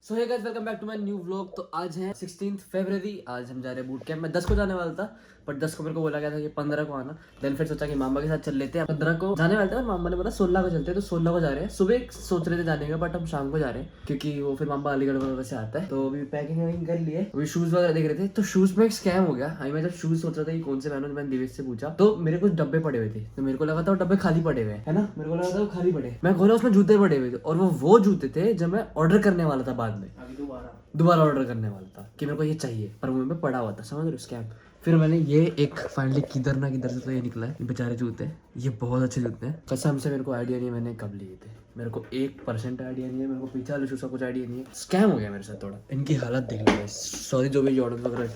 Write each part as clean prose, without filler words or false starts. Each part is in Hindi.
So hey guys, welcome back to my new vlog. तो आज है 16 फरवरी। आज हम जा रहे हैं बूट कैंप में। 10 को जाने वाला था, बट 10 को मेरे को बोला गया था कि 15 को आना। देन फिर सोचा कि मामा के साथ चल लेते हैं। 15 को जाने वाले थे और मामा ने बोला 16 को चलते हैं, तो 16 को जा रहे हैं। सुबह सोच रहे थे जाने का, बट हम शाम को जा रहे हैं क्योंकि वो फिर मामा अलीगढ़ वगैरह से आता है। तो अभी पैकिंग वैकिंग कर लिए, अभी शूज वगैरह देख रहे थे। तो शूज में एक स्कैम हो गया। मैं जब शूज सोच रहा था कि कौन से पहनूं, मैंने दिवेश से पूछा तो मेरे कुछ डब्बे पड़े हुए थे। तो मेरे को लगा था वो डब्बे खाली पड़े हुए है ना, मेरे को लगा था वो खाली पड़े। मैं खोला, उसमें जूते पड़े हुए थे और वो जूते थे जब मैं ऑर्डर करने वाला था। बाद में दोबारा ऑर्डर करने वाला था कि मेरे को ये चाहिए, पर वो में पड़ा हुआ था। समझ रहे हो स्कैम। फिर मैंने ये एक फाइनली किधर ना किधर से तो ये निकला है। ये बेचारे जूते, ये बहुत अच्छे जूते हैं। कसम से मेरे को आइडिया नहीं है मैंने कब लिए थे। मेरे को 1% आइडिया नहीं है। मेरे को पीछे वाले शूज का कुछ आइडिया नहीं है। स्कैम हो गया मेरे साथ थोड़ा। इनकी हालत देख लो, सॉरी जो भी जॉर्डन वगैरह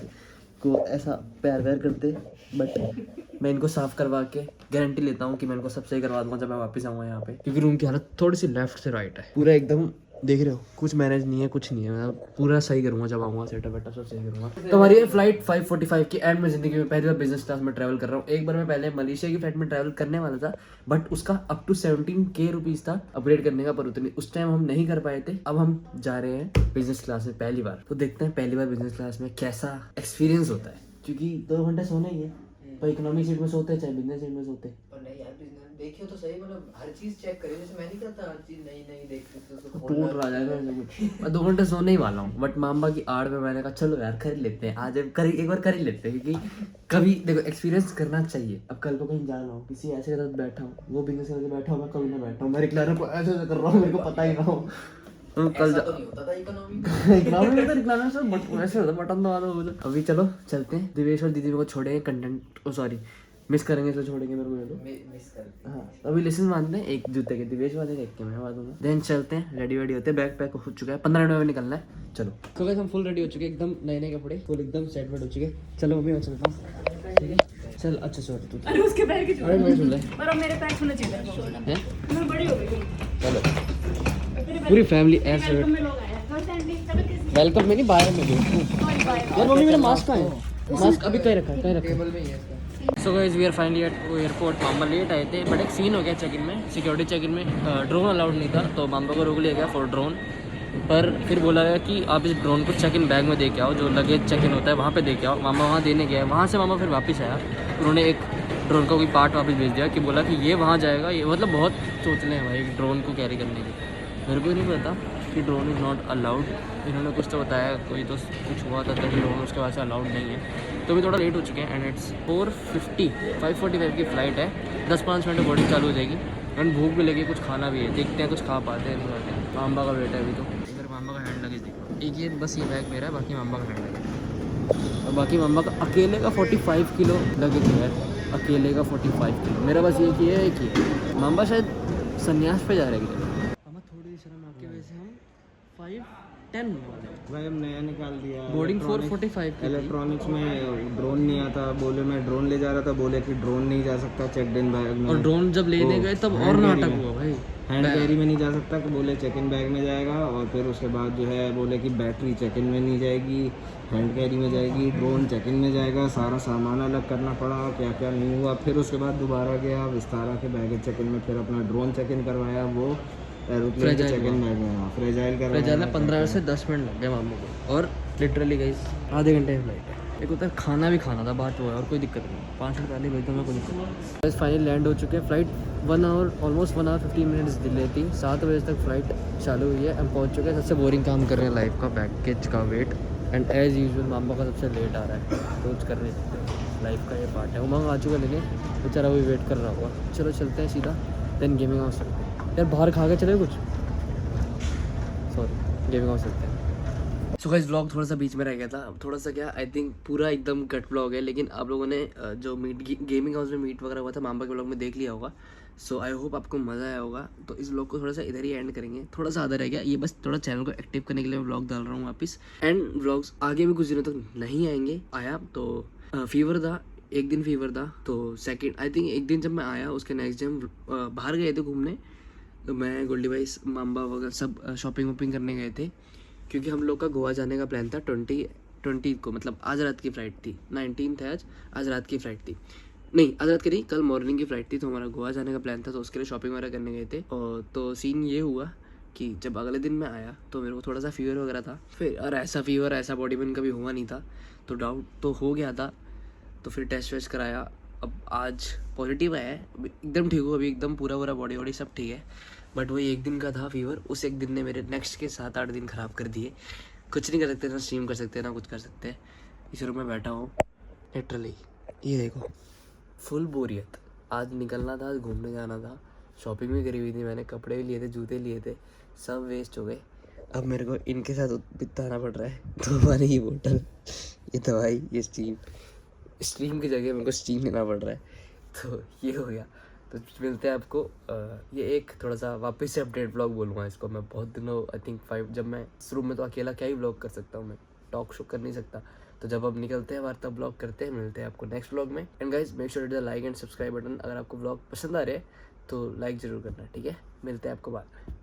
को ऐसा प्यार व्यार करते, बट मैं इनको साफ करवा के गारंटी लेता हूँ कि मैं इनको सब सही करवा दूंगा जब मैं वापस आऊँगा यहाँ पे। क्योंकि रूम की हालत थोड़ी सी लेफ्ट से राइट है, पूरा एकदम देख रहे हो, कुछ मैनेज नहीं है, कुछ नहीं है। मैं पूरा सही करूंगा जब आऊँगा, सेटअप वेटअप सब सही करूंगा। तो हमारी ये फ्लाइट 5:45 की एंड में जिंदगी में पहली बार बिजनेस क्लास में ट्रैवल कर रहा हूँ। एक बार मैं पहले मलेशिया की फ्लाइट में ट्रैवल करने वाला था, बट उसका अप टू 17K रुपीज था अपग्रेड करने का, पर उतनी उस टाइम हम नहीं कर पाए थे। अब हम जा रहे हैं बिजनेस क्लास में पहली बार। तो देखते हैं पहली बार बिजनेस क्लास में कैसा एक्सपीरियंस होता है, क्योंकि 2 घंटे सोना ही है। पर इकोनॉमिक सीट में सोते चाहे बिजनेस सीट में सोते। पर नहीं यार, बिजनेस देखियो तो सही, मतलब हर चीज चेक करिए। जैसे मैं नहीं करता, हर चीज नहीं देखते तो टूट रहा जाएगा। मैं 2 घंटे सोने ही वाला हूँ, बट मामा की आड़ में मैंने कहा चलो यार खरीद लेते हैं आज, एक बार खरीद लेते हैं, क्योंकि कभी देखो एक्सपीरियंस करना चाहिए। अब कल को कहीं जा रहा हूँ, किसी ऐसे के साथ बैठा हूँ, वो बिजनेस करके बैठा हूँ, मैं कभी ना बैठा हूँ, मैं रिक्लाइनर को ऐसे कर रहा हूँ, मेरे को पता ही ना हो। कल तो नहीं होता था इकोनॉमी वैसे होता बटन दबा दो। अभी चलो चलते हैं। दिवेश और दीदी को छोड़ेंगे, कंटेंट सॉरी मिस करेंगे, तो छोड़ेंगे मेरे को ये लोग। मिस करते। हाँ, अभी लेसन बांधते हैं, एक जूते के दिवेश वाले, एक के मैं बांधूंगा। देन चलते हैं, रेडी वेडी होते हैं, बैग पैक हो चुका है, 15 मिनट में निकलना है। चलो तो गाइस हम फुल रेडी हो चुके हैं, एकदम नए कपड़े, फुल एकदम सेट वेट हो चुके हैं। चलो अभी मैं चलता हूँ, ठीक है। चल अच्छा सॉरी तू, अरे उसके पैर की अरे मैं सुन ले पर अब मेरे पैर छूने चाहिए। मैं बड़ी हो गई। चलो पूरी फैमिली ऐसे वेलकम में लोग आए हैं। फर्स्ट एंड चलो किस वेलकम में नहीं, बाहर में दो यार। मम्मी मेरा मास्क कहाँ है? मास्क अभी कहीं रखा है, कहीं रखा है। टेबल में ही है इसका। So guys we are finally at airport. मामा लेट आए थे, बट एक सीन हो गया चेक इन में, सिक्योरिटी चेक इन में ड्रोन अलाउड नहीं था, तो मामा को रोक लिया गया फॉर ड्रोन। पर फिर बोला गया कि आप इस ड्रोन को चेक इन बैग में दे के आओ, जो लगेज चेक इन होता है वहाँ पे दे के आओ। मामा वहाँ देने गया, वहाँ से मामा फिर वापस आया, उन्होंने एक ड्रोन का कोई पार्ट वापस भेज दिया कि बोला कि ये वहाँ जाएगा। ये मतलब बहुत सोचने हैं भाई ड्रोन को कैरी करने की। मेरे को नहीं पता कि ड्रोन इज़ नॉट अलाउड, इन्होंने कुछ तो बताया, कोई तो कुछ हुआ था तभी ड्रोन उसके बाद से अलाउड नहीं है। तो भी थोड़ा लेट हो चुके हैं, एंड इट्स 5:45 की फ़्लाइट है। 10-5 मिनट में बोर्डिंग चालू हो जाएगी, एंड भूख भी लगी, कुछ खाना भी है, देखते हैं कुछ खा पाते हैं नहीं पाते हैं। मामा का वेट है अभी तो। इधर मामा का हैंड लगेज देखो, एक ये बस ये बैग मेरा है, बाकी मामा का हैंड लगेज, और बाकी मामा का अकेले का 45 किलो लगेज है, अकेले का 45 किलो। मेरा बस ये कि है कि मामा शायद संन्यास पे जा रहे हैं। मामा थोड़ी शर्म आपकी वजह से हम 5:10 होने वाले हैं। भाई हम नया निकाल दिया बोर्डिंग 4:45 की थी। इलेक्ट्रॉनिक्स में ड्रोन नहीं आता, बोले मैं ड्रोन ले जा रहा था, बोले कि ड्रोन नहीं जा सकता चेक इन बैग में। और ड्रोन जब लेने गए तब और नाटक हुआ भाई, हैंड कैरी में नहीं जा सकता, कि बोले चेक इन बैग में जाएगा। और फिर उसके बाद जो है बोले कि बैटरी चेक इन में नहीं जाएगी, हैंड कैरी में जाएगी, ड्रोन चेक इन में जाएगा। सारा सामान अलग करना पड़ा, क्या क्या नहीं हुआ। फिर उसके बाद दोबारा गया विस्तारा के बैगेज चेक इन में, फिर अपना ड्रोन चेक इन करवाया, वो एरोप्लेन के चेक इन बैग में फ्रेजाइल करवाया। 15 से 10 मिनट लग गए मामू को, और लिटरली गाइस आधे घंटे की फ्लाइट है। एक होता है खाना भी खाना था, बात वो है, और कोई दिक्कत नहीं। 5 मिनट पहले भेज दूँगा, कोई दिक्कत नहीं। बस फाइनली लैंड हो चुके हैं। Flight 1 hour almost 1 hour 15 minutes delay थी। 7 बजे तक फ्लाइट चालू हुई है, हम पहुँच चुके हैं। सबसे बोरिंग काम कर रहे हैं लाइफ का, पैकेज का वेट, एंड एज यूजुअल मामा का सबसे लेट आ रहा है, तो कुछ कर नहीं सकते, लाइफ का ये पार्ट है। उमंग आ चुका लेने, बेचारा वही वेट कर रहा होगा। चलो चलते हैं सीधा, देन गेमिंग हाउस चलते हैं। यार बाहर खा के चले कुछ, सॉरी गेमिंग हाउस चलते हैं। सो गाइस व्लॉग थोड़ा सा बीच में रह गया था, अब थोड़ा सा क्या आई थिंक पूरा एकदम कट व्लॉग है, लेकिन आप लोगों ने जो गेमिंग हाउस में मीट वगैरह हुआ था मामा के व्लॉग में देख लिया होगा। सो आई होप आपको मज़ा आया होगा। तो इस व्लॉग को थोड़ा सा इधर ही एंड करेंगे, थोड़ा सा आधा रह गया, ये बस थोड़ा चैनल को एक्टिव करने के लिए मैं व्लॉग डाल रहा हूँ वापस। एंड व्लॉग्स आगे भी कुछ दिनों तक नहीं आएंगे। आया तो फीवर था, एक दिन फीवर था, तो सेकेंड आई थिंक एक दिन जब मैं आया उसके नेक्स्ट डे हम बाहर गए थे घूमने। तो मैं गोल्डी भाई मामा वगैरह सब शॉपिंग वॉपिंग करने गए थे, क्योंकि हम लोग का गोवा जाने का प्लान था 20 को, मतलब आज रात की फ़्लाइट थी। 19 है आज रात की फ़्लाइट थी, नहीं आज रात की नहीं, कल मॉर्निंग की फ़्लाइट थी। तो हमारा गोवा जाने का प्लान था, तो उसके लिए शॉपिंग वगैरह करने गए थे। और तो सीन ये हुआ कि जब अगले दिन मैं आया तो मेरे को थोड़ा सा फीवर वगैरह था, फिर और ऐसा फीवर ऐसा बॉडी पेन कभी हुआ नहीं था, तो डाउट तो हो गया था। तो फिर टेस्ट वेस्ट कराया, अब आज पॉजिटिव आया है, अभी एकदम ठीक हूँ, अभी एकदम पूरा पूरा बॉडी सब ठीक है। बट वही एक दिन का था फीवर, उस एक दिन ने मेरे नेक्स्ट के 7-8 दिन ख़राब कर दिए। कुछ नहीं कर सकते, ना स्ट्रीम कर सकते ना कुछ कर सकते। इस रूम में बैठा हूँ लिटरली, ये देखो फुल बोरियत। आज निकलना था, आज घूमने जाना था, शॉपिंग भी करी हुई थी मैंने, कपड़े भी लिए थे, जूते लिए थे, सब वेस्ट हो गए। अब मेरे को इनके साथ बिताना पड़ रहा है। तो हमारी ये बोतल, ये दवाई, ये स्ट्रीम की जगह मेरे को स्टीम लेना पड़ रहा है। तो ये हो गया। तो मिलते हैं आपको ये एक थोड़ा सा वापस से अपडेट ब्लॉग बोलूँगा इसको मैं। बहुत दिनों आई थिंक 5 जब मैं इस रूम में तो अकेला क्या ही ब्लॉग कर सकता हूँ मैं, टॉक शो कर नहीं सकता। तो जब अब निकलते हैं बाहर तब ब्लॉग करते हैं। मिलते हैं आपको नेक्स्ट ब्लॉग में। And guys make sure to the like and subscribe button. अगर आपको ब्लॉग पसंद आ रहे हैं तो लाइक ज़रूर करना, ठीक है। मिलते हैं आपको बाद में।